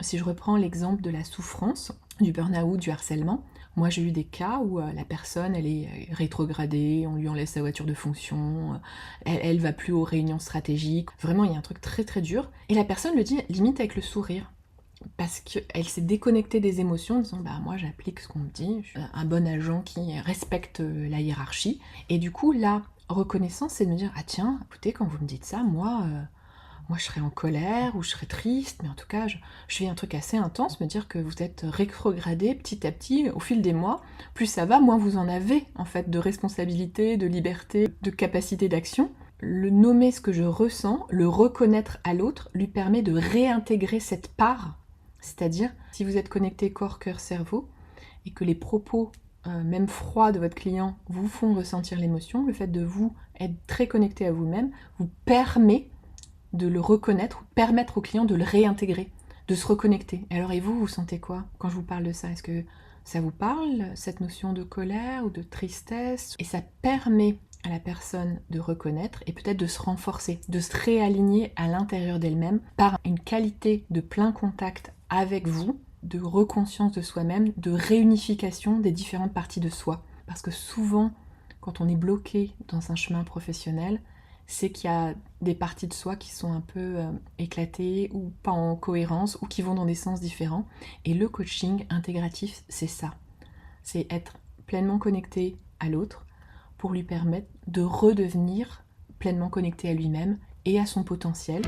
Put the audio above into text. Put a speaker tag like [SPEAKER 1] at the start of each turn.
[SPEAKER 1] Si je reprends l'exemple de la souffrance, du burn-out, du harcèlement, moi j'ai eu des cas où la personne elle est rétrogradée, on lui enlève sa voiture de fonction, elle va plus aux réunions stratégiques, vraiment il y a un truc très très dur, et la personne le dit limite avec le sourire, parce qu'elle s'est déconnectée des émotions en disant bah moi j'applique ce qu'on me dit, je suis un bon agent qui respecte la hiérarchie, et du coup la reconnaissance c'est de me dire ah tiens écoutez quand vous me dites ça moi, je serais en colère ou je serais triste, mais en tout cas, je vis un truc assez intense, me dire que vous êtes rétrogradé petit à petit, au fil des mois. Plus ça va, moins vous en avez, en fait, de responsabilité, de liberté, de capacité d'action. Le nommer ce que je ressens, le reconnaître à l'autre, lui permet de réintégrer cette part. C'est-à-dire, si vous êtes connecté corps, cœur, cerveau, et que les propos, même froids de votre client, vous font ressentir l'émotion, le fait de vous être très connecté à vous-même vous permet de le reconnaître, permettre au client de le réintégrer, de se reconnecter. Alors et vous, vous sentez quoi quand je vous parle de ça? Est-ce que ça vous parle, cette notion de colère ou de tristesse? Et ça permet à la personne de reconnaître et peut-être de se renforcer, de se réaligner à l'intérieur d'elle-même par une qualité de plein contact avec vous, de reconscience de soi-même, de réunification des différentes parties de soi. Parce que souvent, quand on est bloqué dans un chemin professionnel, c'est qu'il y a des parties de soi qui sont un peu éclatées ou pas en cohérence ou qui vont dans des sens différents. Et le coaching intégratif, c'est ça. C'est être pleinement connecté à l'autre pour lui permettre de redevenir pleinement connecté à lui-même et à son potentiel.